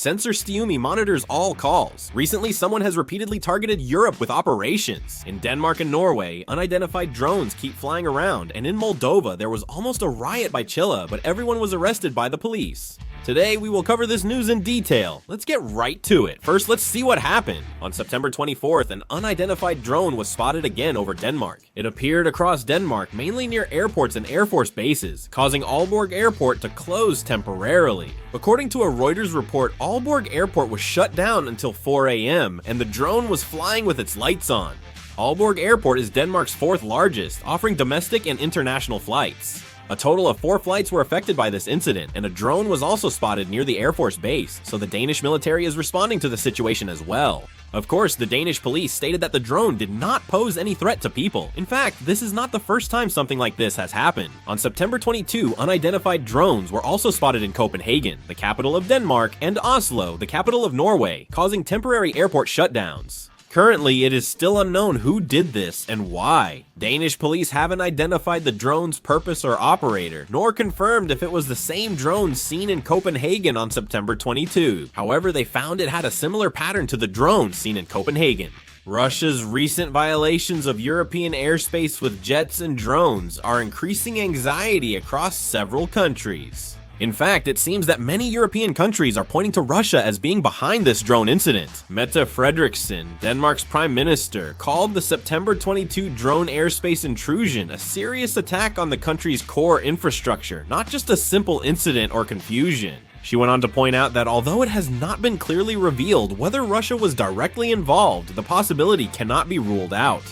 Sensor Stiumi monitors all calls. Recently, someone has repeatedly targeted Europe with operations. In Denmark and Norway, unidentified drones keep flying around, and in Moldova, there was almost a riot by Chilla, but everyone was arrested by the police. Today, we will cover this news in detail. Let's get right to it. First, let's see what happened. On September 24th, an unidentified drone was spotted again over Denmark. It appeared across Denmark, mainly near airports and Air Force bases, causing Aalborg Airport to close temporarily. According to a Reuters report, Aalborg Airport was shut down until 4 a.m., and the drone was flying with its lights on. Aalborg Airport is Denmark's fourth largest, offering domestic and international flights. A total of 4 flights were affected by this incident, and a drone was also spotted near the Air Force base, so the Danish military is responding to the situation as well. Of course, the Danish police stated that the drone did not pose any threat to people. In fact, this is not the first time something like this has happened. On September 22, unidentified drones were also spotted in Copenhagen, the capital of Denmark, and Oslo, the capital of Norway, causing temporary airport shutdowns. Currently, it is still unknown who did this and why. Danish police haven't identified the drone's purpose or operator, nor confirmed if it was the same drone seen in Copenhagen on September 22. However, they found it had a similar pattern to the drone seen in Copenhagen. Russia's recent violations of European airspace with jets and drones are increasing anxiety across several countries. In fact, it seems that many European countries are pointing to Russia as being behind this drone incident. Mette Frederiksen, Denmark's prime minister, called the September 22 drone airspace intrusion a serious attack on the country's core infrastructure, not just a simple incident or confusion. She went on to point out that although it has not been clearly revealed whether Russia was directly involved, the possibility cannot be ruled out.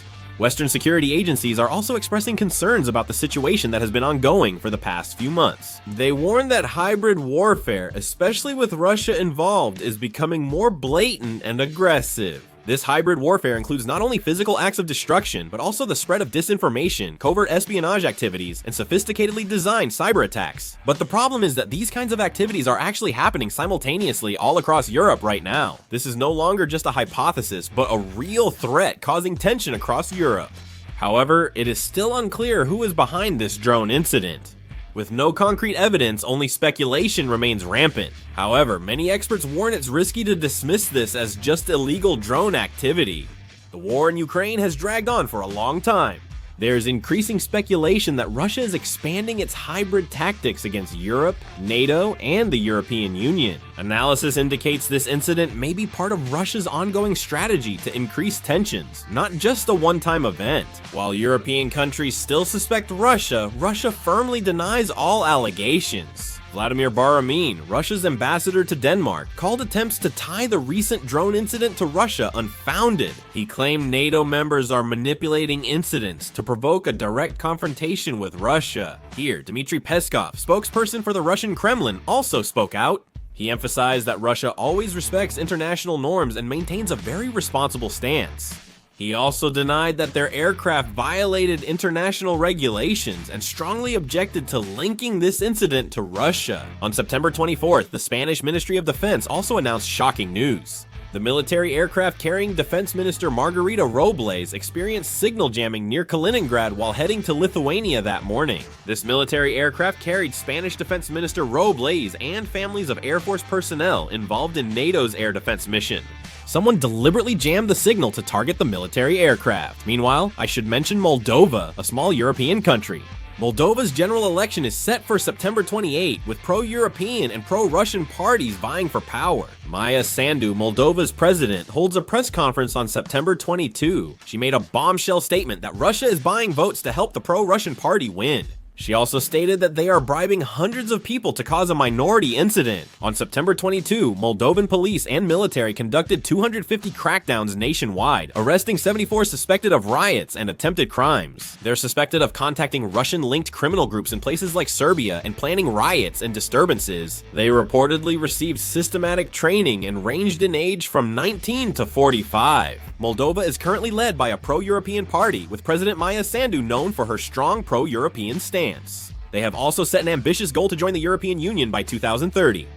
Western security agencies are also expressing concerns about the situation that has been ongoing for the past few months. They warn that hybrid warfare, especially with Russia involved, is becoming more blatant and aggressive. This hybrid warfare includes not only physical acts of destruction, but also the spread of disinformation, covert espionage activities, and sophisticatedly designed cyber attacks. But the problem is that these kinds of activities are actually happening simultaneously all across Europe right now. This is no longer just a hypothesis, but a real threat causing tension across Europe. However, it is still unclear who is behind this drone incident. With no concrete evidence, only speculation remains rampant. However, many experts warn it's risky to dismiss this as just illegal drone activity. The war in Ukraine has dragged on for a long time. There's increasing speculation that Russia is expanding its hybrid tactics against Europe, NATO, and the European Union. Analysis indicates this incident may be part of Russia's ongoing strategy to increase tensions, not just a one-time event. While European countries still suspect Russia, Russia firmly denies all allegations. Vladimir Baramin, Russia's ambassador to Denmark, called attempts to tie the recent drone incident to Russia unfounded. He claimed NATO members are manipulating incidents to provoke a direct confrontation with Russia. Here, Dmitry Peskov, spokesperson for the Russian Kremlin, also spoke out. He emphasized that Russia always respects international norms and maintains a very responsible stance. He also denied that their aircraft violated international regulations and strongly objected to linking this incident to Russia. On September 24th, the Spanish Ministry of Defense also announced shocking news. The military aircraft carrying Defense Minister Margarita Robles experienced signal jamming near Kaliningrad while heading to Lithuania that morning. This military aircraft carried Spanish Defense Minister Robles and families of Air Force personnel involved in NATO's air defense mission. Someone deliberately jammed the signal to target the military aircraft. Meanwhile, I should mention Moldova, a small European country. Moldova's general election is set for September 28, with pro-European and pro-Russian parties vying for power. Maia Sandu, Moldova's president, holds a press conference on September 22. She made a bombshell statement that Russia is buying votes to help the pro-Russian party win. She also stated that they are bribing hundreds of people to cause a minority incident. On September 22, Moldovan police and military conducted 250 crackdowns nationwide, arresting 74 suspected of riots and attempted crimes. They're suspected of contacting Russian-linked criminal groups in places like Serbia and planning riots and disturbances. They reportedly received systematic training and ranged in age from 19 to 45. Moldova is currently led by a pro-European party, with President Maia Sandu known for her strong pro-European stance. They have also set an ambitious goal to join the European Union by 2030.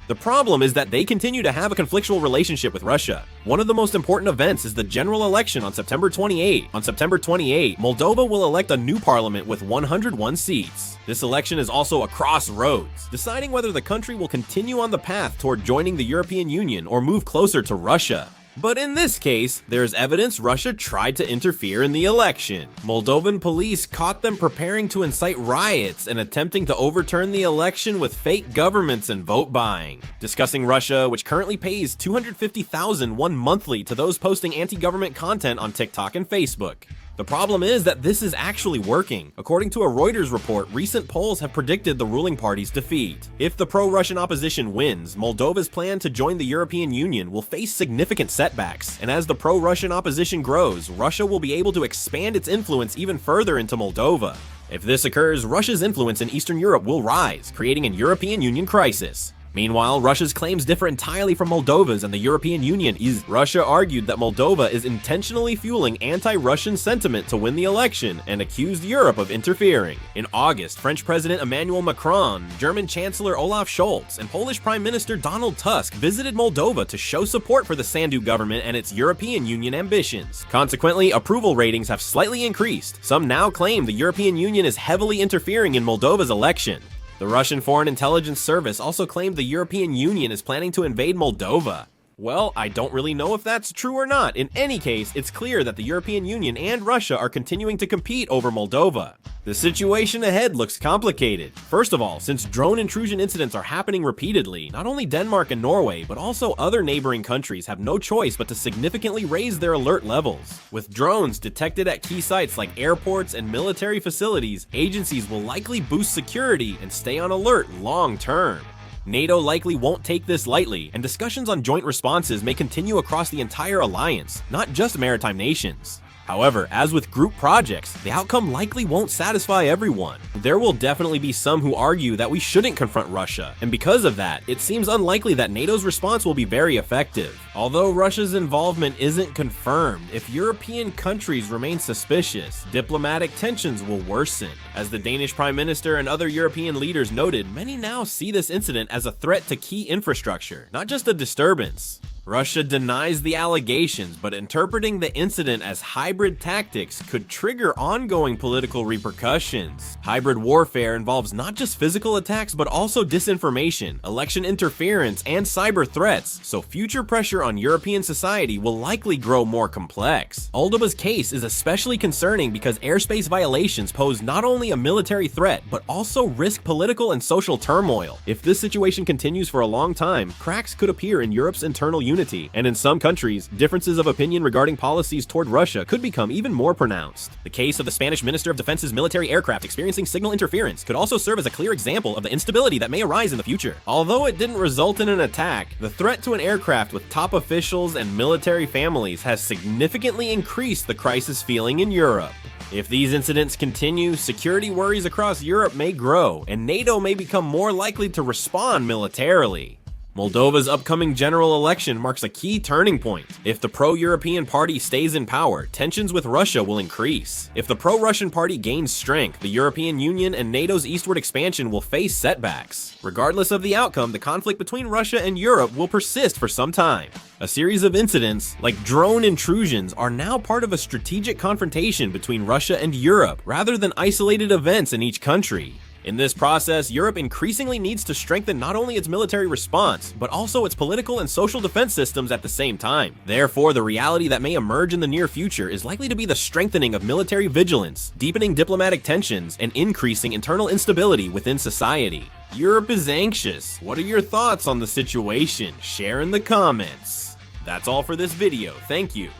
The problem is that they continue to have a conflictual relationship with Russia. One of the most important events is the general election on September 28. On September 28, Moldova will elect a new parliament with 101 seats. This election is also a crossroads, deciding whether the country will continue on the path toward joining the European Union or move closer to Russia. But in this case, there's evidence Russia tried to interfere in the election. Moldovan police caught them preparing to incite riots and attempting to overturn the election with fake governments and vote buying. Discussing Russia, which currently pays $250,000 monthly to those posting anti-government content on TikTok and Facebook. The problem is that this is actually working. According to a Reuters report, recent polls have predicted the ruling party's defeat. If the pro-Russian opposition wins, Moldova's plan to join the European Union will face significant setbacks, and as the pro-Russian opposition grows, Russia will be able to expand its influence even further into Moldova. If this occurs, Russia's influence in Eastern Europe will rise, creating an European Union crisis. Meanwhile, Russia's claims differ entirely from Moldova's, and the European Union is. Russia argued that Moldova is intentionally fueling anti-Russian sentiment to win the election and accused Europe of interfering. In August, French President Emmanuel Macron, German Chancellor Olaf Scholz, and Polish Prime Minister Donald Tusk visited Moldova to show support for the Sandu government and its European Union ambitions. Consequently, approval ratings have slightly increased. Some now claim the European Union is heavily interfering in Moldova's election. The Russian Foreign Intelligence Service also claimed the European Union is planning to invade Moldova. Well, I don't really know if that's true or not. In any case, it's clear that the European Union and Russia are continuing to compete over Moldova. The situation ahead looks complicated. First of all, since drone intrusion incidents are happening repeatedly, not only Denmark and Norway, but also other neighboring countries have no choice but to significantly raise their alert levels. With drones detected at key sites like airports and military facilities, agencies will likely boost security and stay on alert long term. NATO likely won't take this lightly, and discussions on joint responses may continue across the entire alliance, not just maritime nations. However, as with group projects, the outcome likely won't satisfy everyone. There will definitely be some who argue that we shouldn't confront Russia, and because of that, it seems unlikely that NATO's response will be very effective. Although Russia's involvement isn't confirmed, if European countries remain suspicious, diplomatic tensions will worsen. As the Danish Prime Minister and other European leaders noted, many now see this incident as a threat to key infrastructure, not just a disturbance. Russia denies the allegations, but interpreting the incident as hybrid tactics could trigger ongoing political repercussions. Hybrid warfare involves not just physical attacks, but also disinformation, election interference, and cyber threats, so future pressure on European society will likely grow more complex. Moldova's case is especially concerning because airspace violations pose not only a military threat, but also risk political and social turmoil. If this situation continues for a long time, cracks could appear in Europe's internal unity, and in some countries, differences of opinion regarding policies toward Russia could become even more pronounced. The case of the Spanish Minister of Defense's military aircraft experiencing signal interference could also serve as a clear example of the instability that may arise in the future. Although it didn't result in an attack, the threat to an aircraft with top officials and military families has significantly increased the crisis feeling in Europe. If these incidents continue, security worries across Europe may grow, and NATO may become more likely to respond militarily. Moldova's upcoming general election marks a key turning point. If the pro-European party stays in power, tensions with Russia will increase. If the pro-Russian party gains strength, the European Union and NATO's eastward expansion will face setbacks. Regardless of the outcome, the conflict between Russia and Europe will persist for some time. A series of incidents, like drone intrusions, are now part of a strategic confrontation between Russia and Europe, rather than isolated events in each country. In this process, Europe increasingly needs to strengthen not only its military response, but also its political and social defense systems at the same time. Therefore, the reality that may emerge in the near future is likely to be the strengthening of military vigilance, deepening diplomatic tensions, and increasing internal instability within society. Europe is anxious. What are your thoughts on the situation? Share in the comments. That's all for this video. Thank you.